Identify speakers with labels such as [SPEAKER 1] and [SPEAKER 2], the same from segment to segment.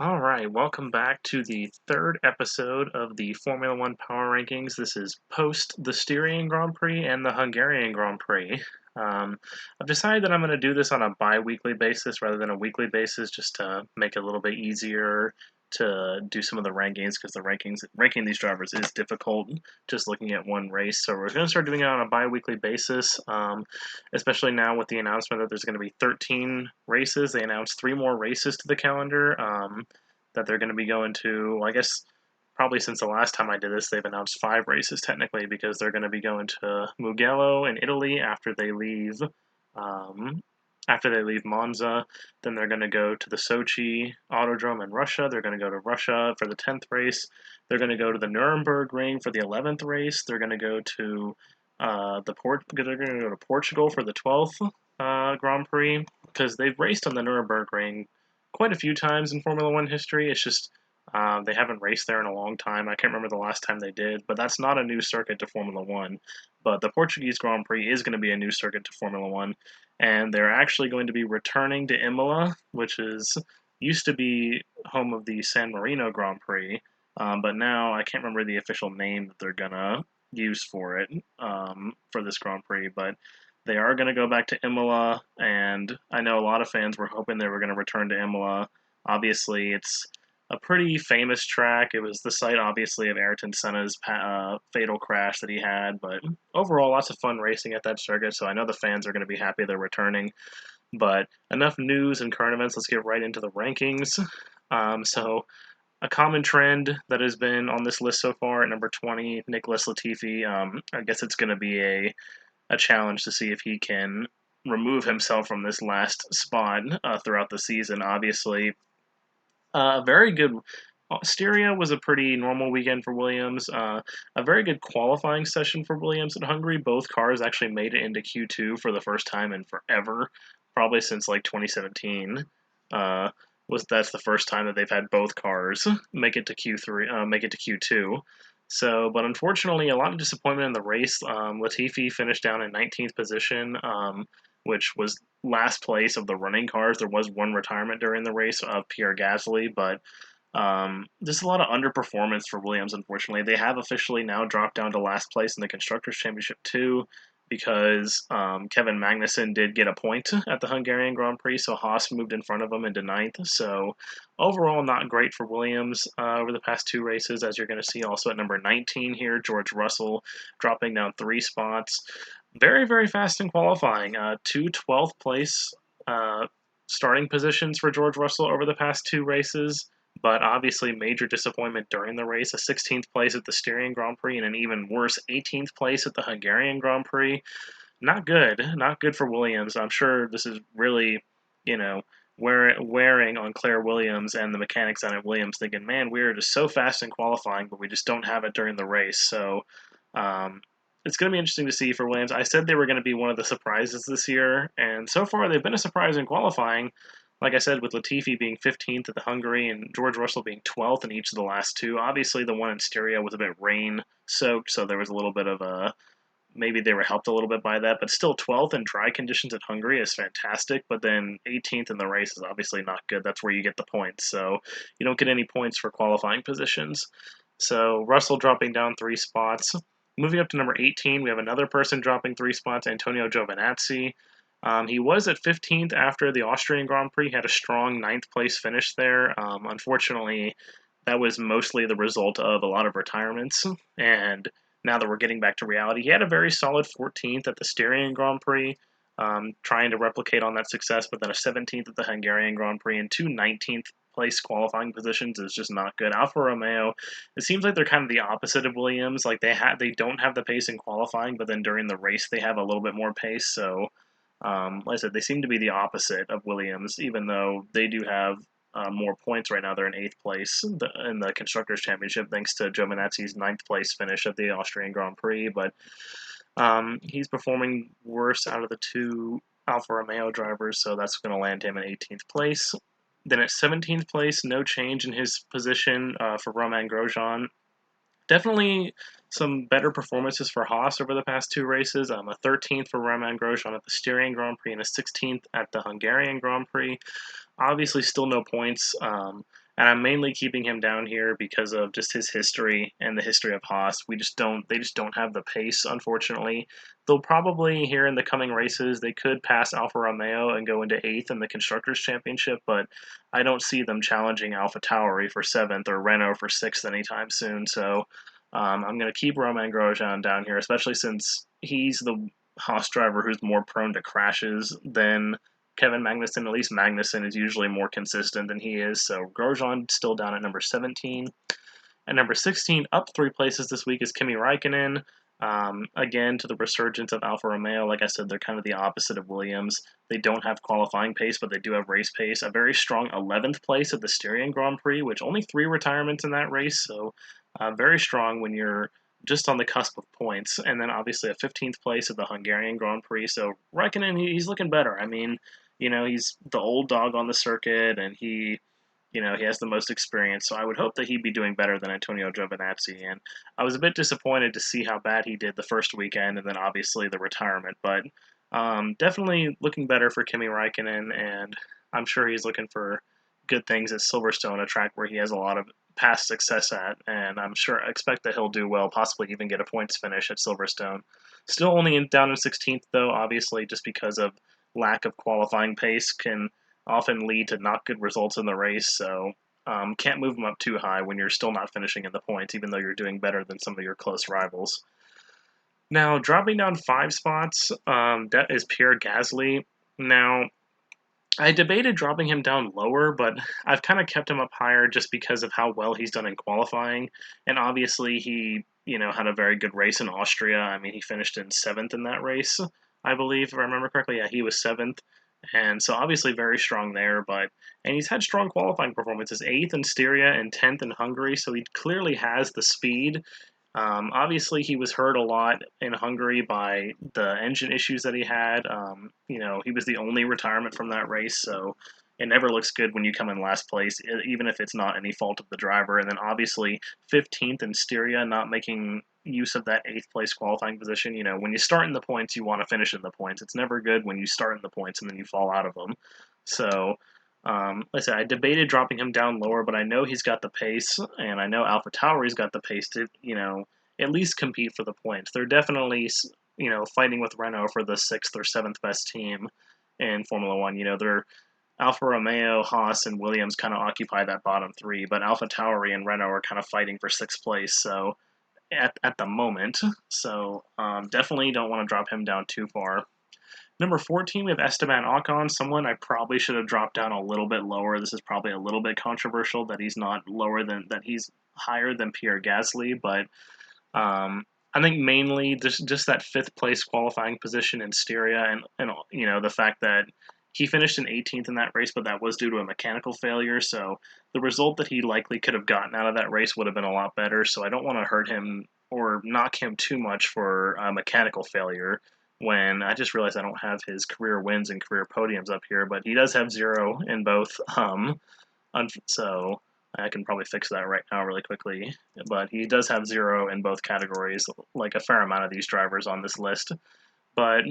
[SPEAKER 1] All right, welcome back to the third episode of the Formula One Power Rankings. This is post the Styrian Grand Prix and the Hungarian Grand Prix. I've decided that I'm going to do this on a bi-weekly basis rather than a weekly basis, just to make it a little bit easier to do some of the rankings, because ranking these drivers is difficult just looking at one race. So we're going to start doing it on a bi-weekly basis, especially now with the announcement that there's going to be 13 races. They announced 3 more races to the calendar. That they're going to be going to, well, I guess probably since the last time I did this, they've announced 5 races technically, because they're going to be going to Mugello in Italy um, after they leave Monza. Then they're going to go to the Sochi Autodrome in Russia. They're going to go to Russia for the 10th race. They're going to go to the Nuremberg Ring for the 11th race. They're going to go to they're going to go to Portugal for the 12th Grand Prix, because they've raced on the Nuremberg Ring quite a few times in Formula One history. It's just they haven't raced there in a long time. I can't remember the last time they did, but that's not a new circuit to Formula One. But the Portuguese Grand Prix is going to be a new circuit to Formula One, and they're actually going to be returning to Imola, which is used to be home of the San Marino Grand Prix, but now I can't remember the official name that they're gonna use for it for this Grand Prix. But they are going to go back to Imola, and I know a lot of fans were hoping they were going to return to Imola. Obviously, it's a pretty famous track. It was the site, obviously, of Ayrton Senna's fatal crash that he had, but overall, lots of fun racing at that circuit, so I know the fans are going to be happy they're returning. But enough news and current events, let's get right into the rankings. So, a common trend that has been on this list so far at number 20, Nicholas Latifi. I guess it's going to be a challenge to see if he can remove himself from this last spot throughout the season. Obviously, very good. Styria was a pretty normal weekend for Williams. A very good qualifying session for Williams in Hungary. Both cars actually made it into Q2 for the first time in forever, probably since like 2017. That's the first time that they've had both cars make it to Q3, make it to Q2. So, but unfortunately, a lot of disappointment in the race. Latifi finished down in 19th position, which was last place of the running cars. There was one retirement during the race of Pierre Gasly, but just a lot of underperformance for Williams, unfortunately. They have officially now dropped down to last place in the Constructors' Championship too, because Kevin Magnussen did get a point at the Hungarian Grand Prix, so Haas moved in front of him into ninth. So overall, not great for Williams over the past 2 races, as you're going to see also at number 19 here, George Russell dropping down 3 spots. Very, very fast in qualifying. 2 12th place starting positions for George Russell over the past 2 races, but obviously major disappointment during the race. A 16th place at the Styrian Grand Prix and an even worse 18th place at the Hungarian Grand Prix. Not good. Not good for Williams. I'm sure this is really, you know, wearing on Claire Williams and the mechanics on it. Williams thinking, man, we're just so fast in qualifying, but we just don't have it during the race. So um, it's going to be interesting to see for Williams. I said they were going to be one of the surprises this year, and so far they've been a surprise in qualifying. Like I said, with Latifi being 15th at the Hungary and George Russell being 12th in each of the last 2. Obviously, the one in Styria was a bit rain soaked, so there was a little bit of a maybe they were helped a little bit by that, but still 12th in dry conditions at Hungary is fantastic. But then 18th in the race is obviously not good. That's where you get the points. So you don't get any points for qualifying positions. So Russell dropping down 3 spots. Moving up to number 18, we have another person dropping 3 spots, Antonio Giovinazzi. He was at 15th after the Austrian Grand Prix, had a strong 9th place finish there. Unfortunately, that was mostly the result of a lot of retirements. And now that we're getting back to reality, he had a very solid 14th at the Styrian Grand Prix, trying to replicate on that success, but then a 17th at the Hungarian Grand Prix and 2 19th place qualifying positions is just not good. Alfa Romeo, it seems like they're kind of the opposite of Williams. Like they don't have the pace in qualifying, but then during the race they have a little bit more pace. So, like I said, they seem to be the opposite of Williams, even though they do have more points right now. They're in 8th place in the Constructors' Championship, thanks to Giovinazzi's 9th place finish at the Austrian Grand Prix. But he's performing worse out of the 2 Alfa Romeo drivers, so that's going to land him in 18th place. Then at 17th place, no change in his position for Romain Grosjean. Definitely some better performances for Haas over the past 2 races. A 13th for Romain Grosjean at the Styrian Grand Prix and a 16th at the Hungarian Grand Prix. Obviously, still no points. And I'm mainly keeping him down here because of just his history and the history of Haas. They just don't have the pace, unfortunately. They'll probably, here in the coming races, they could pass Alfa Romeo and go into 8th in the Constructors' Championship, but I don't see them challenging AlphaTauri for 7th or Renault for 6th anytime soon. So I'm going to keep Romain Grosjean down here, especially since he's the Haas driver who's more prone to crashes than Kevin Magnussen. At least Magnussen is usually more consistent than he is. So Grosjean still down at number 17. At number 16, up 3 places this week, is Kimi Raikkonen. Again, to the resurgence of Alfa Romeo, like I said, they're kind of the opposite of Williams. They don't have qualifying pace, but they do have race pace. A very strong 11th place at the Styrian Grand Prix, which only 3 retirements in that race, so very strong when you're just on the cusp of points. And then obviously a 15th place at the Hungarian Grand Prix. So Raikkonen, he's looking better. I mean, he's the old dog on the circuit, and he has the most experience, so I would hope that he'd be doing better than Antonio Giovinazzi. And I was a bit disappointed to see how bad he did the first weekend, and then obviously the retirement. But definitely looking better for Kimi Raikkonen, and I'm sure he's looking for good things at Silverstone, a track where he has a lot of past success at. And I expect that he'll do well, possibly even get a points finish at Silverstone. Still only down in 16th, though, obviously, just because of lack of qualifying pace can often lead to not good results in the race, so can't move them up too high when you're still not finishing in the points, even though you're doing better than some of your close rivals. Now, dropping down 5 spots, that is Pierre Gasly. Now, I debated dropping him down lower, but I've kind of kept him up higher just because of how well he's done in qualifying, and obviously he, had a very good race in Austria. I mean, he finished in 7th in that race, I believe, if I remember correctly. Yeah, he was 7th. And so obviously very strong there, and he's had strong qualifying performances, 8th in Styria and 10th in Hungary, so he clearly has the speed. Obviously, he was hurt a lot in Hungary by the engine issues that he had. He was the only retirement from that race, so it never looks good when you come in last place, even if it's not any fault of the driver. And then obviously 15th in Styria, not making use of that 8th place qualifying position. When you start in the points, you want to finish in the points. It's never good when you start in the points and then you fall out of them. So like I said, I debated dropping him down lower, but I know he's got the pace, and I know AlphaTauri's got the pace to, at least compete for the points. They're definitely, fighting with Renault for the 6th or 7th best team in Formula One. They're Alfa Romeo, Haas, and Williams kind of occupy that bottom 3, but AlphaTauri and Renault are kind of fighting for 6th place. So at the moment, so definitely don't want to drop him down too far. Number 14, we have Esteban Ocon, someone I probably should have dropped down a little bit lower. This is probably a little bit controversial that he's higher than Pierre Gasly, but I think mainly just that 5th place qualifying position in Styria, and the fact that he finished in 18th in that race, but that was due to a mechanical failure. So the result that he likely could have gotten out of that race would have been a lot better. So I don't want to hurt him or knock him too much for a mechanical failure, when I just realized I don't have his career wins and career podiums up here, but he does have 0 in both. So I can probably fix that right now really quickly. But he does have 0 in both categories, like a fair amount of these drivers on this list. But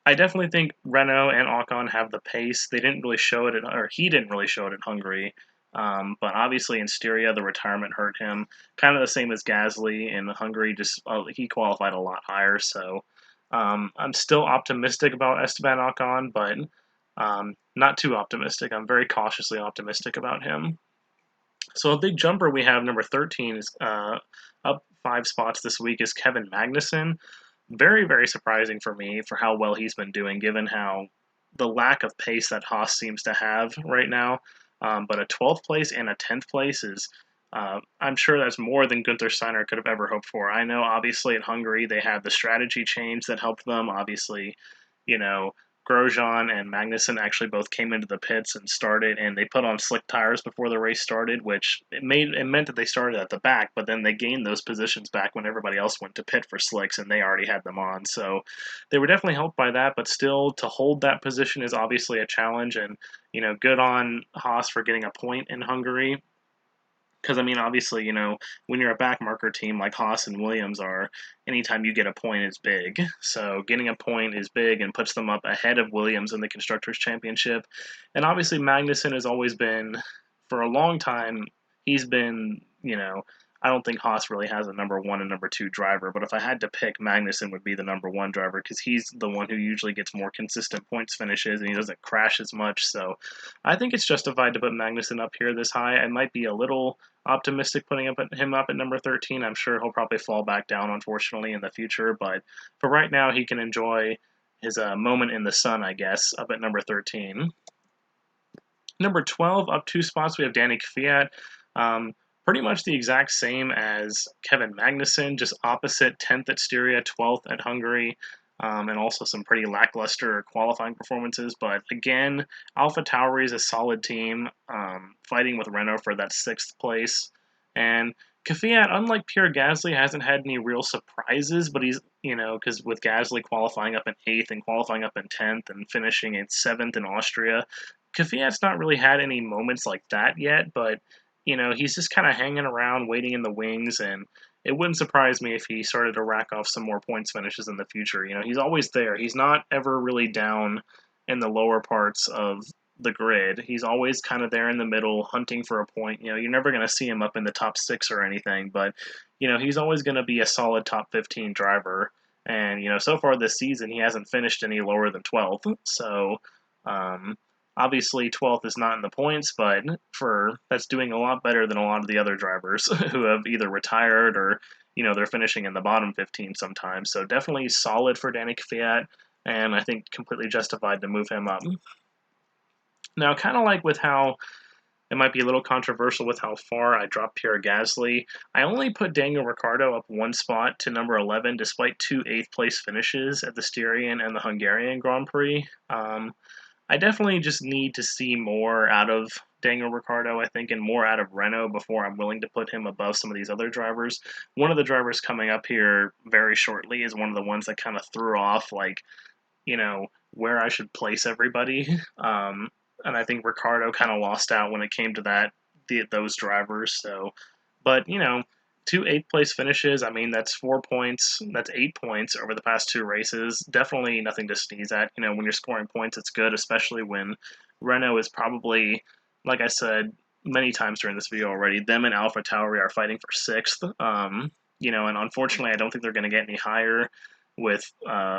[SPEAKER 1] I definitely think Renault and Ocon have the pace. They didn't really show it, or he didn't really show it in Hungary. But obviously in Styria, the retirement hurt him. Kind of the same as Gasly in Hungary, just he qualified a lot higher. So I'm still optimistic about Esteban Ocon, but not too optimistic. I'm very cautiously optimistic about him. So a big jumper we have, number 13, is up 5 spots this week, is Kevin Magnussen. Very, very surprising for me for how well he's been doing, given how the lack of pace that Haas seems to have right now. But a 12th place and a 10th place is, I'm sure that's more than Gunther Steiner could have ever hoped for. I know, obviously, in Hungary, they had the strategy change that helped them. Obviously, Grosjean and Magnussen actually both came into the pits and started, and they put on slick tires before the race started, which it meant that they started at the back, but then they gained those positions back when everybody else went to pit for slicks, and they already had them on. So they were definitely helped by that, but still, to hold that position is obviously a challenge, and good on Haas for getting a point in Hungary. Because, I mean, obviously, when you're a backmarker team like Haas and Williams are, anytime you get a point is big. So getting a point is big and puts them up ahead of Williams in the Constructors' Championship. And obviously, Magnussen has always been for a long time, he's been, I don't think Haas really has a number one and number two driver, but if I had to pick, Magnussen would be the number one driver because he's the one who usually gets more consistent points finishes and he doesn't crash as much. So I think it's justified to put Magnussen up here this high. I might be a little optimistic putting him up at number 13. I'm sure he'll probably fall back down, unfortunately, in the future, but for right now, he can enjoy his moment in the sun, I guess, up at number 13. Number 12, up 2 spots, we have Danny Kvyat. Pretty much the exact same as Kevin Magnussen, just opposite, 10th at Styria, 12th at Hungary, and also some pretty lackluster qualifying performances. But again, AlphaTauri is a solid team, fighting with Renault for that 6th place. And Kvyat, unlike Pierre Gasly, hasn't had any real surprises, but he's, because with Gasly qualifying up in 8th and qualifying up in 10th and finishing in 7th in Austria, Kvyat's not really had any moments like that yet, but he's just kind of hanging around, waiting in the wings, and it wouldn't surprise me if he started to rack off some more points finishes in the future. He's always there. He's not ever really down in the lower parts of the grid. He's always kind of there in the middle, hunting for a point. You're never going to see him up in the top 6 or anything, but he's always going to be a solid top 15 driver. And so far this season, he hasn't finished any lower than 12th. So, obviously, 12th is not in the points, but that's doing a lot better than a lot of the other drivers who have either retired or, they're finishing in the bottom 15 sometimes. So definitely solid for Danny Kvyat, and I think completely justified to move him up. Now, kind of like with how it might be a little controversial with how far I dropped Pierre Gasly, I only put Daniel Ricciardo up 1 spot to number 11, despite 2 8th-place finishes at the Styrian and the Hungarian Grand Prix. I definitely just need to see more out of Daniel Ricciardo, I think, and more out of Renault before I'm willing to put him above some of these other drivers. One of the drivers coming up here very shortly is one of the ones that kind of threw off, where I should place everybody. And I think Ricciardo kind of lost out when it came to those drivers. So, but, 2 8th-place finishes, I mean, that's 4 points, that's 8 points over the past 2 races. Definitely nothing to sneeze at. When you're scoring points, it's good, especially when Renault is probably, like I said many times during this video already, them and AlphaTauri are fighting for 6th. And unfortunately, I don't think they're going to get any higher with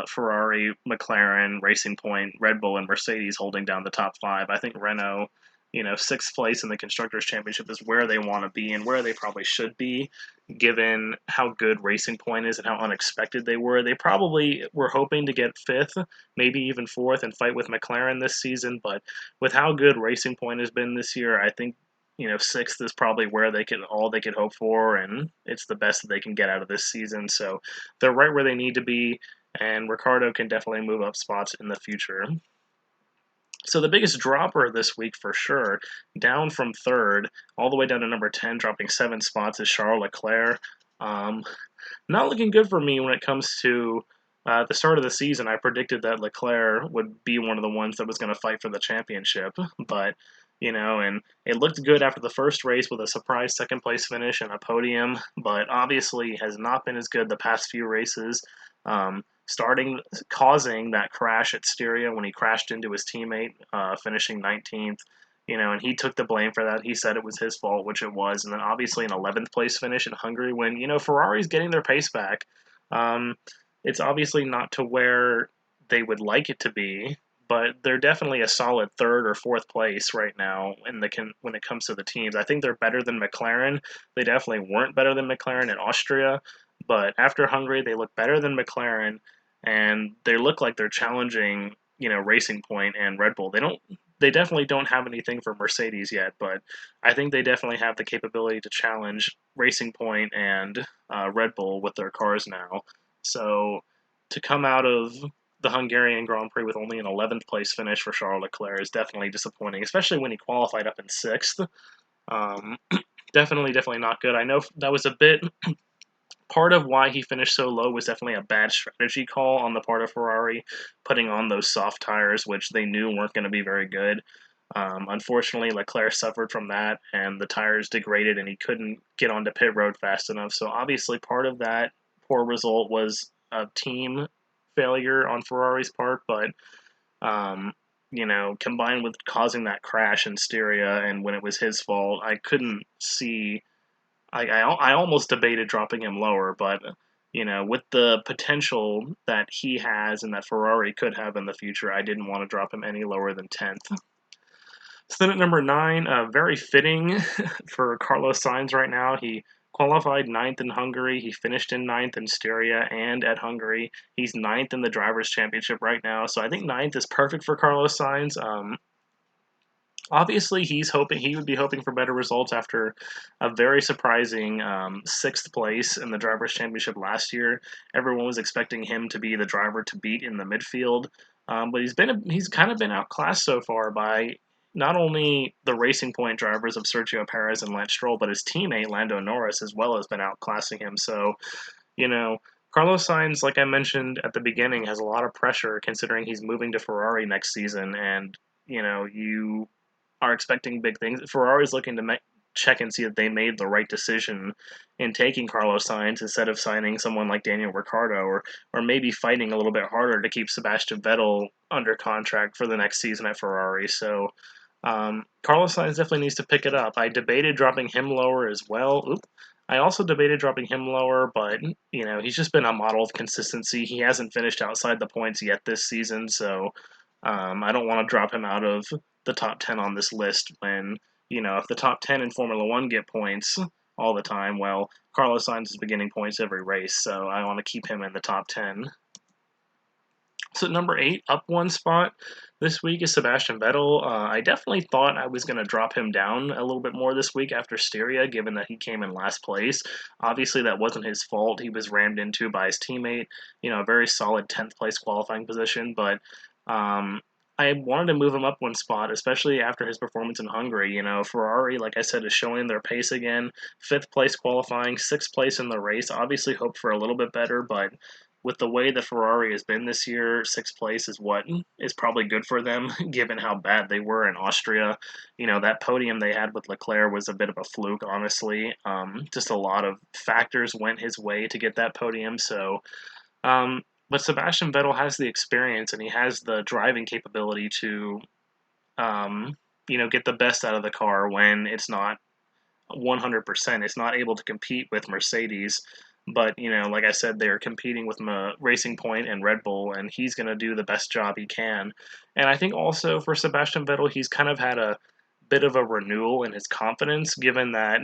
[SPEAKER 1] Ferrari, McLaren, Racing Point, Red Bull, and Mercedes holding down the top 5. I think Renault, 6th place in the Constructors' Championship is where they want to be and where they probably should be, given how good Racing Point is and how unexpected they were. They probably were hoping to get 5th, maybe even 4th, and fight with McLaren this season, but with how good Racing Point has been this year, I think 6th is probably where all they could hope for, and it's the best that they can get out of this season. So they're right where they need to be, and Ricciardo can definitely move up spots in the future. So the biggest dropper this week for sure, down from 3rd all the way down to number 10, dropping 7 spots, is Charles Leclerc. Not looking good for me when it comes to the start of the season. I predicted that Leclerc would be one of the ones that was going to fight for the championship, but and it looked good after the first race with a surprise 2nd place finish and a podium, but obviously has not been as good the past few races. Causing that crash at Styria when he crashed into his teammate, finishing 19th, and he took the blame for that. He said it was his fault, which it was, and then obviously an 11th place finish in Hungary when, Ferrari's getting their pace back. It's obviously not to where they would like it to be, but they're definitely a solid 3rd or 4th place right now when it comes to the teams. I think they're better than McLaren. They definitely weren't better than McLaren in Austria, but after Hungary, they look better than McLaren, and they look like they're challenging, Racing Point and Red Bull. They definitely don't have anything for Mercedes yet, but I think they definitely have the capability to challenge Racing Point and Red Bull with their cars now. So to come out of the Hungarian Grand Prix with only an 11th place finish for Charles Leclerc is definitely disappointing, especially when he qualified up in 6th. Definitely not good. I know that was a bit part of why he finished so low was definitely a bad strategy call on the part of Ferrari, putting on those soft tires, which they knew weren't going to be very good. Unfortunately, Leclerc suffered from that, and the tires degraded, and he couldn't get onto pit road fast enough. So obviously part of that poor result was a team failure on Ferrari's part, but combined with causing that crash in Styria and when it was his fault, I couldn't see. I almost debated dropping him lower, but with the potential that he has and that Ferrari could have in the future, I didn't want to drop him any lower than 10th. So then at number 9, very fitting for Carlos Sainz right now. He qualified ninth in Hungary. He finished in ninth in Styria and at Hungary. He's ninth in the Drivers' Championship right now. So I think ninth is perfect for Carlos Sainz. Obviously, he would be hoping for better results after a very surprising sixth place in the Drivers' Championship last year. Everyone was expecting him to be the driver to beat in the midfield, but he's kind of been outclassed so far by not only the Racing Point drivers of Sergio Perez and Lance Stroll, but his teammate Lando Norris as well has been outclassing him. So, you know. Carlos Sainz, like I mentioned at the beginning, has a lot of pressure considering he's moving to Ferrari next season, and you are expecting big things. Ferrari's looking to check and see that they made the right decision in taking Carlos Sainz instead of signing someone like Daniel Ricciardo, or maybe fighting a little bit harder to keep Sebastian Vettel under contract for the next season at Ferrari. So Carlos Sainz definitely needs to pick it up. I debated dropping him lower as well. I also debated dropping him lower, but he's just been a model of consistency. He hasn't finished outside the points yet this season, so I don't want to drop him out of the top 10 on this list when, if the top 10 in Formula One get points all the time, well, Carlos Sainz is beginning points every race, so I want to keep him in the top 10. So number 8, up one spot this week is Sebastian Vettel. I definitely thought I was going to drop him down a little bit more this week after Styria, given that he came in last place. Obviously, that wasn't his fault. He was rammed into by his teammate. A very solid 10th place qualifying position, but I wanted to move him up one spot, especially after his performance in Hungary. Ferrari, like I said, is showing their pace again. 5th place qualifying, 6th place in the race. Obviously, hope for a little bit better, but with the way that Ferrari has been this year, 6th place is what is probably good for them, given how bad they were in Austria. That podium they had with Leclerc was a bit of a fluke, honestly. Just a lot of factors went his way to get that podium, so. But Sebastian Vettel has the experience and he has the driving capability to, get the best out of the car when it's not 100%. It's not able to compete with Mercedes. But, like I said, they're competing with Racing Point and Red Bull, and he's going to do the best job he can. And I think also for Sebastian Vettel, he's kind of had a bit of a renewal in his confidence, given that,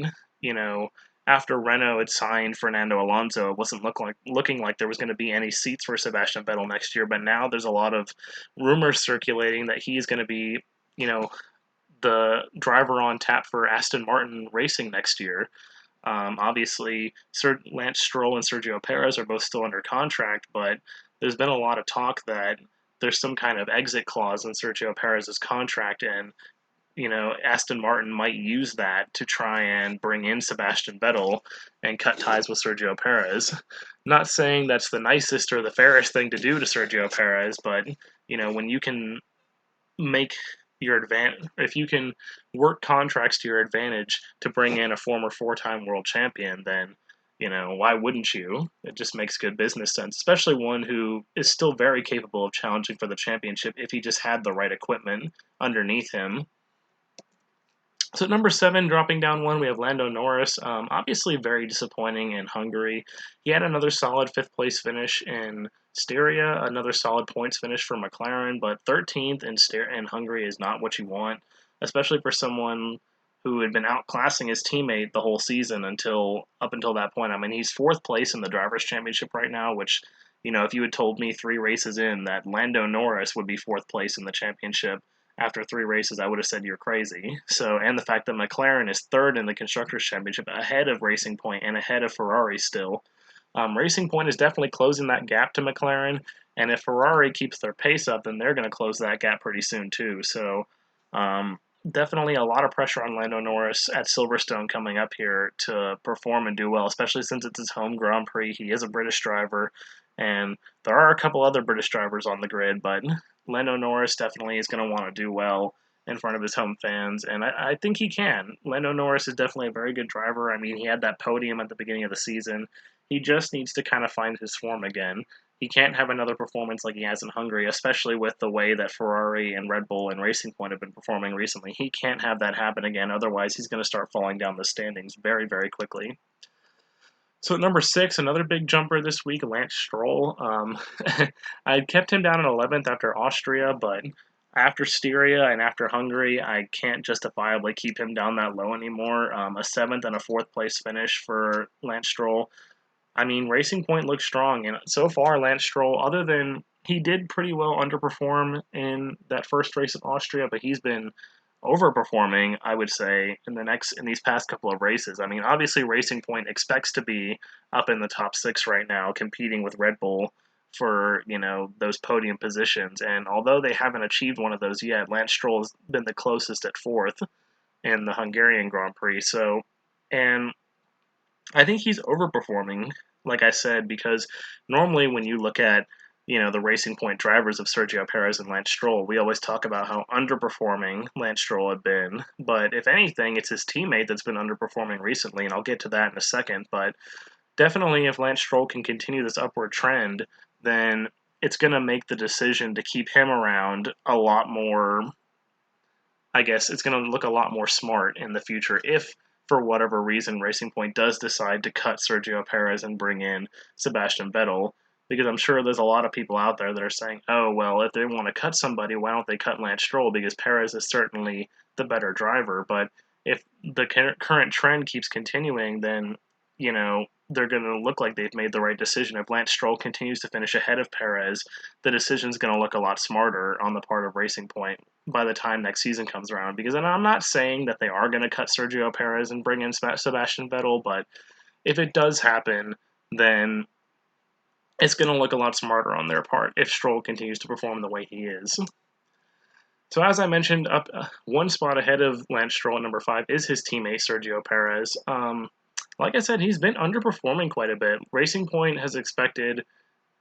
[SPEAKER 1] after Renault had signed Fernando Alonso, it wasn't looking like there was going to be any seats for Sebastian Vettel next year. But now there's a lot of rumors circulating that he's going to be, the driver on tap for Aston Martin Racing next year. Obviously, Lance Stroll and Sergio Perez are both still under contract, but there's been a lot of talk that there's some kind of exit clause in Sergio Perez's contract, and Aston Martin might use that to try and bring in Sebastian Vettel and cut ties with Sergio Perez. Not saying that's the nicest or the fairest thing to do to Sergio Perez, but when you can make your advantage, if you can work contracts to your advantage to bring in a former 4-time world champion, then why wouldn't you? It just makes good business sense, especially one who is still very capable of challenging for the championship if he just had the right equipment underneath him. So at number 7, dropping down one, we have Lando Norris. Obviously very disappointing in Hungary. He had another solid 5th place finish in Styria, another solid points finish for McLaren, but 13th in Hungary is not what you want, especially for someone who had been outclassing his teammate the whole season up until that point. I mean, he's 4th place in the Drivers' Championship right now, which, if you had told me 3 races in that Lando Norris would be 4th place in the championship, after 3 races, I would have said you're crazy. So, and the fact that McLaren is 3rd in the Constructors' Championship, ahead of Racing Point and ahead of Ferrari still. Racing Point is definitely closing that gap to McLaren, and if Ferrari keeps their pace up, then they're going to close that gap pretty soon too. So, definitely a lot of pressure on Lando Norris at Silverstone coming up here to perform and do well, especially since it's his home Grand Prix. He is a British driver, and there are a couple other British drivers on the grid, but Lando Norris definitely is going to want to do well in front of his home fans, and I think he can. Lando Norris is definitely a very good driver. I mean, he had that podium at the beginning of the season. He just needs to kind of find his form again, he can't have another performance like he has in Hungary, especially with the way that Ferrari and Red Bull and Racing Point have been performing recently. He can't have that happen again, otherwise he's going to start falling down the standings very, very quickly. So at number 6, another big jumper this week, Lance Stroll. I kept him down in 11th after Austria, but after Styria and after Hungary, I can't justifiably keep him down that low anymore. A 7th and a 4th place finish for Lance Stroll. I mean, Racing Point looks strong, and so far, Lance Stroll, other than he did pretty well underperform in that first race in Austria, but he's been overperforming, I would say, in these past couple of races. I mean, obviously, Racing Point expects to be up in the top 6 right now, competing with Red Bull for those podium positions. And although they haven't achieved one of those yet, Lance Stroll has been the closest at 4th in the Hungarian Grand Prix. So, and I think he's overperforming, like I said, because normally when you look at, the Racing Point drivers of Sergio Perez and Lance Stroll, we always talk about how underperforming Lance Stroll had been. But if anything, it's his teammate that's been underperforming recently, and I'll get to that in a second. But definitely, if Lance Stroll can continue this upward trend, then it's going to make the decision to keep him around a lot more. I guess it's going to look a lot more smart in the future if, for whatever reason, Racing Point does decide to cut Sergio Perez and bring in Sebastian Vettel. Because I'm sure there's a lot of people out there that are saying, oh, well, if they want to cut somebody, why don't they cut Lance Stroll? Because Perez is certainly the better driver. But if the current trend keeps continuing, then, they're going to look like they've made the right decision. If Lance Stroll continues to finish ahead of Perez, the decision's going to look a lot smarter on the part of Racing Point by the time next season comes around. Because and I'm not saying that they are going to cut Sergio Perez and bring in Sebastian Vettel, but if it does happen, then it's going to look a lot smarter on their part if Stroll continues to perform the way he is. So as I mentioned, up one spot ahead of Lance Stroll at number 5 is his teammate Sergio Perez. Like I said, he's been underperforming quite a bit. Racing Point has expected,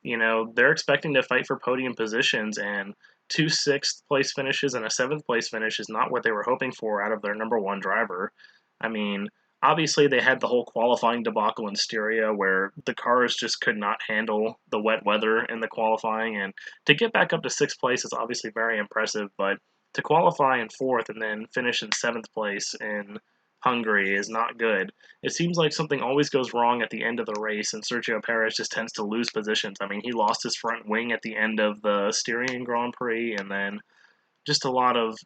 [SPEAKER 1] they're expecting to fight for podium positions, and 2 6th place finishes and a 7th place finish is not what they were hoping for out of their number 1 driver. I mean, obviously they had the whole qualifying debacle in Styria where the cars just could not handle the wet weather in the qualifying, and to get back up to 6th place is obviously very impressive, but to qualify in 4th and then finish in 7th place in Hungary is not good. It seems like something always goes wrong at the end of the race, and Sergio Perez just tends to lose positions. I mean, he lost his front wing at the end of the Styrian Grand Prix, and then just a lot of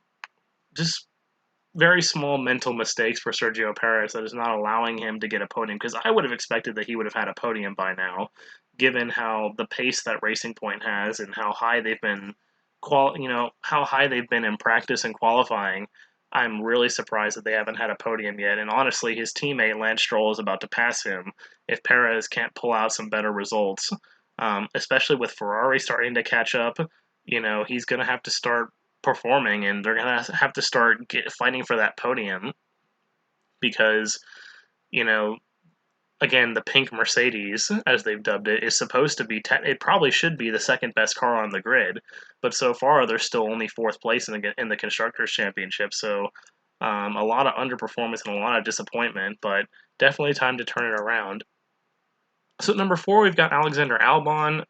[SPEAKER 1] just very small mental mistakes for Sergio Perez that is not allowing him to get a podium, because I would have expected that he would have had a podium by now, given how the pace that Racing Point has and how high they've been how high they've been in practice and qualifying. I'm really surprised that they haven't had a podium yet. And honestly, his teammate Lance Stroll is about to pass him if Perez can't pull out some better results. Especially with Ferrari starting to catch up, he's going to have to start performing, and they're going to have to start fighting for that podium because, you know, again, the pink Mercedes, as they've dubbed it, is supposed to be, it probably should be the second best car on the grid, but so far they're still only 4th place in the Constructors' Championship, so a lot of underperformance and a lot of disappointment, but definitely time to turn it around. So at number 4, we've got Alexander Albon.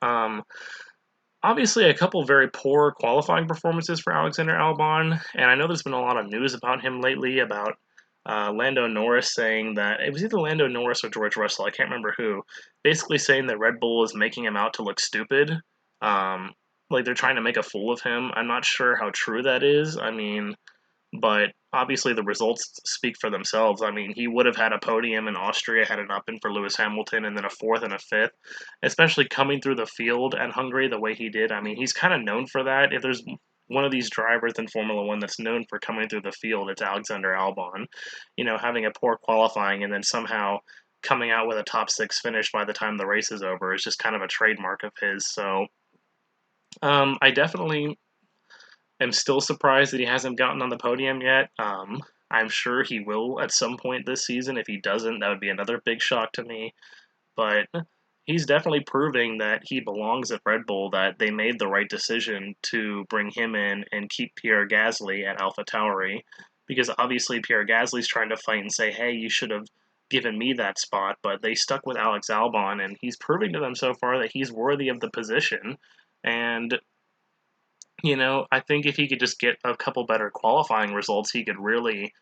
[SPEAKER 1] Obviously, a couple very poor qualifying performances for Alexander Albon, and I know there's been a lot of news about him lately, about Lando Norris saying that, it was either Lando Norris or George Russell, I can't remember who, basically saying that Red Bull is making him out to look stupid, like they're trying to make a fool of him. I'm not sure how true that is, but obviously the results speak for themselves. I mean, he would have had a podium in Austria had it not been for Lewis Hamilton, and then a 4th and a 5th, especially coming through the field at Hungary the way he did. I mean, he's kind of known for that. If there's one of these drivers in Formula One that's known for coming through the field, it's Alexander Albon. Having a poor qualifying and then somehow coming out with a top 6 finish by the time the race is over is just kind of a trademark of his. So I definitely am still surprised that he hasn't gotten on the podium yet. I'm sure he will at some point this season. If he doesn't, that would be another big shock to me. But he's definitely proving that he belongs at Red Bull, that they made the right decision to bring him in and keep Pierre Gasly at AlphaTauri. Because obviously Pierre Gasly's trying to fight and say, hey, you should have given me that spot, but they stuck with Alex Albon, and he's proving to them so far that he's worthy of the position. And, I think if he could just get a couple better qualifying results, he could really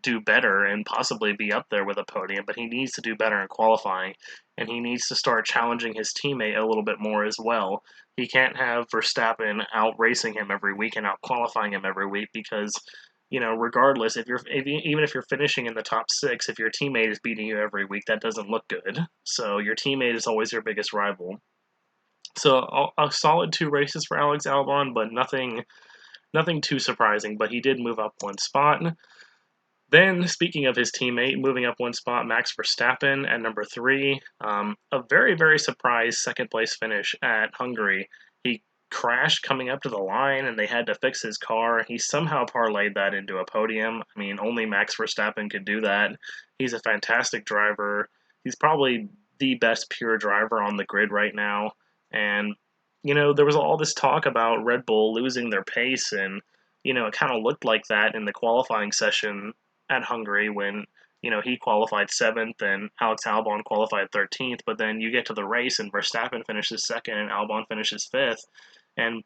[SPEAKER 1] do better and possibly be up there with a podium, but he needs to do better in qualifying, and he needs to start challenging his teammate a little bit more as well. He can't have Verstappen out racing him every week and out qualifying him every week because, regardless, even if you're finishing in the top six, if your teammate is beating you every week, that doesn't look good. So your teammate is always your biggest rival. So a solid 2 races for Alex Albon, but nothing too surprising. But he did move up 1 spot. Then, speaking of his teammate, moving up 1 spot, Max Verstappen at number 3. A very, very surprise second place finish at Hungary. He crashed coming up to the line and they had to fix his car. He somehow parlayed that into a podium. I mean, only Max Verstappen could do that. He's a fantastic driver. He's probably the best pure driver on the grid right now. And, there was all this talk about Red Bull losing their pace, and, it kind of looked like that in the qualifying session at Hungary when he qualified 7th and Alex Albon qualified 13th. But then you get to the race and Verstappen finishes 2nd and Albon finishes 5th, and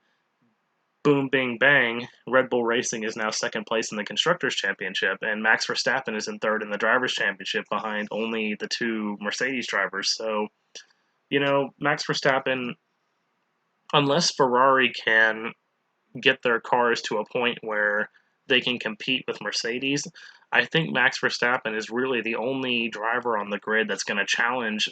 [SPEAKER 1] boom, bing, bang, Red Bull Racing is now 2nd place in the Constructors' Championship, and Max Verstappen is in 3rd in the Drivers' Championship behind only the 2 Mercedes drivers. So, Max Verstappen, unless Ferrari can get their cars to a point where they can compete with Mercedes, I think Max Verstappen is really the only driver on the grid that's going to challenge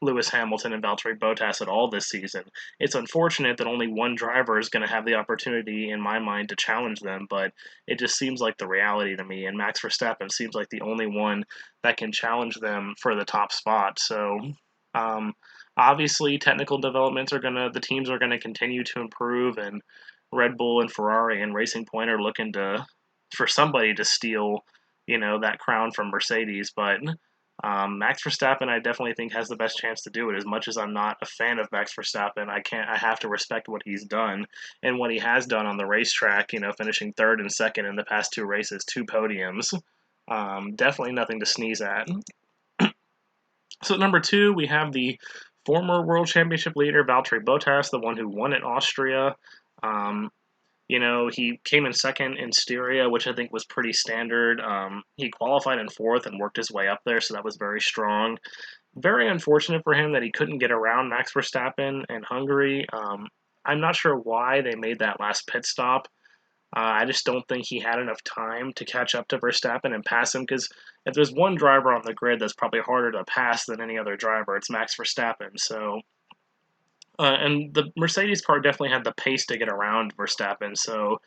[SPEAKER 1] Lewis Hamilton and Valtteri Bottas at all this season. It's unfortunate that only one driver is going to have the opportunity, in my mind, to challenge them, but it just seems like the reality to me, and Max Verstappen seems like the only one that can challenge them for the top spot. So, um, obviously, technical developments the teams are gonna continue to improve, and Red Bull and Ferrari and Racing Point are looking for somebody to steal, that crown from Mercedes. But Max Verstappen, I definitely think has the best chance to do it. As much as I'm not a fan of Max Verstappen, I have to respect what he's done and what he has done on the racetrack. Finishing 3rd and 2nd in the past 2 races, 2 podiums. Definitely nothing to sneeze at. So at number 2, we have the former World Championship leader, Valtteri Bottas, the one who won at Austria. Um, he came in 2nd in Styria, which I think was pretty standard. He qualified in 4th and worked his way up there, so that was very strong. Very unfortunate for him that he couldn't get around Max Verstappen in Hungary. I'm not sure why they made that last pit stop. I just don't think he had enough time to catch up to Verstappen and pass him, because if there's one driver on the grid that's probably harder to pass than any other driver, it's Max Verstappen. So, and the Mercedes car definitely had the pace to get around Verstappen. So,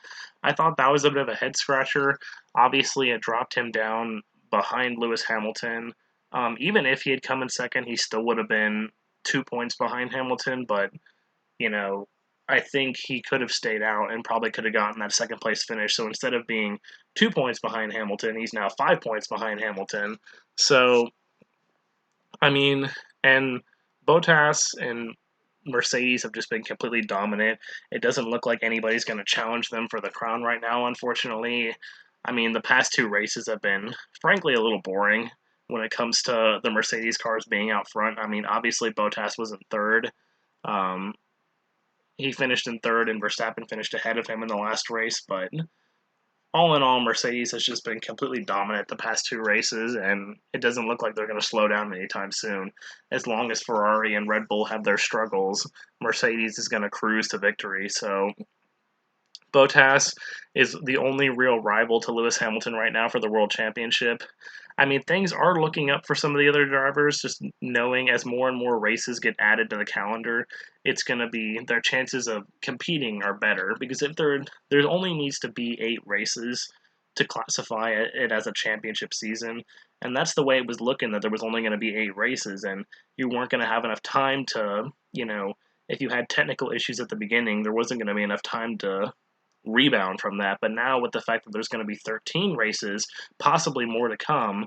[SPEAKER 1] I thought that was a bit of a head scratcher. Obviously, it dropped him down behind Lewis Hamilton. Even if he had come in 2nd, he still would have been 2 points behind Hamilton. But you know, I think he could have stayed out and probably could have gotten that 2nd place finish. So instead of being 2 points behind Hamilton, he's now 5 points behind Hamilton. So, I mean, and Bottas and Mercedes have just been completely dominant. It doesn't look like anybody's going to challenge them for the crown right now, unfortunately. I mean, the past 2 races have been, frankly, a little boring when it comes to the Mercedes cars being out front. I mean, obviously, Bottas was in 3rd. Um, he finished in 3rd, and Verstappen finished ahead of him in the last race. But all in all, Mercedes has just been completely dominant the past 2 races, and it doesn't look like they're going to slow down anytime soon. As long as Ferrari and Red Bull have their struggles, Mercedes is going to cruise to victory. So Bottas is the only real rival to Lewis Hamilton right now for the World Championship. I mean, things are looking up for some of the other drivers, just knowing as more and more races get added to the calendar, it's going to be their chances of competing are better, because if there only needs to be 8 races to classify it as a championship season, and that's the way it was looking, that there was only going to be 8 races, and you weren't going to have enough time to, if you had technical issues at the beginning, there wasn't going to be enough time to rebound from that. But now, with the fact that there's going to be 13 races, possibly more to come,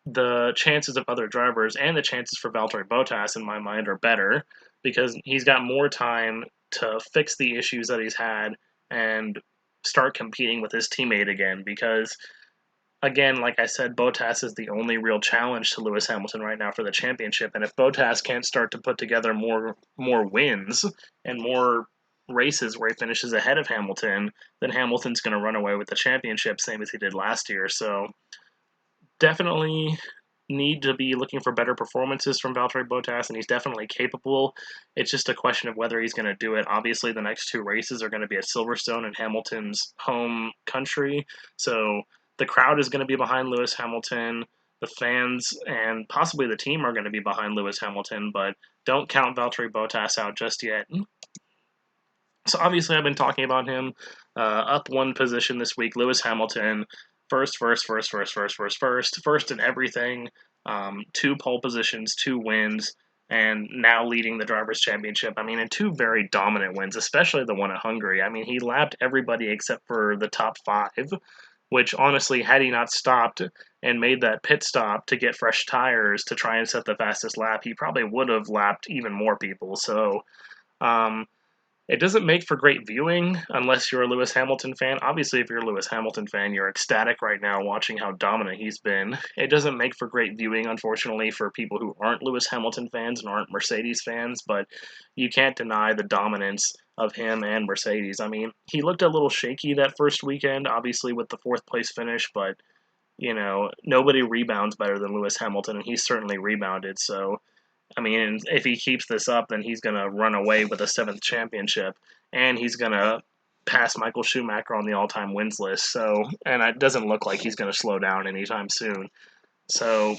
[SPEAKER 1] the chances of other drivers and the chances for Valtteri Bottas, in my mind, are better, because he's got more time to fix the issues that he's had and start competing with his teammate again. Because again, like I said, Bottas is the only real challenge to Lewis Hamilton right now for the championship. And if Bottas can't start to put together more wins and more races where he finishes ahead of Hamilton, then Hamilton's going to run away with the championship, same as he did last year. So definitely need to be looking for better performances from Valtteri Bottas, and he's definitely capable. It's just a question of whether he's going to do it. Obviously, the next two races are going to be at Silverstone in Hamilton's home country, so the crowd is going to be behind Lewis Hamilton. The fans and possibly the team are going to be behind Lewis Hamilton, but don't count Valtteri Bottas out just yet. So obviously, I've been talking about him up one position this week. Lewis Hamilton, first in everything. Two pole positions, two wins, and now leading the drivers' championship. I mean, in two very dominant wins, especially the one at Hungary. I mean, he lapped everybody except for the top five. Which honestly, had he not stopped and made that pit stop to get fresh tires to try and set the fastest lap, he probably would have lapped even more people. So. Um, it doesn't make for great viewing unless you're a Lewis Hamilton fan. Obviously, if you're a Lewis Hamilton fan, you're ecstatic right now watching how dominant he's been. It doesn't make for great viewing, unfortunately, for people who aren't Lewis Hamilton fans and aren't Mercedes fans, but you can't deny the dominance of him and Mercedes. I mean, he looked a little shaky that first weekend, obviously, with the fourth place finish, but, nobody rebounds better than Lewis Hamilton, and he's certainly rebounded, so I mean, if he keeps this up, then he's going to run away with a seventh championship, and he's going to pass Michael Schumacher on the all-time wins list. So, and it doesn't look like he's going to slow down anytime soon. So,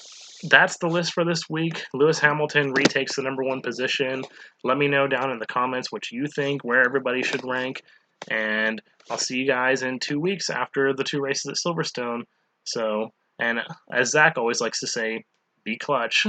[SPEAKER 1] that's the list for this week. Lewis Hamilton retakes the number one position. Let me know down in the comments what you think, where everybody should rank, and I'll see you guys in 2 weeks after the two races at Silverstone. So, and as Zach always likes to say, be clutch.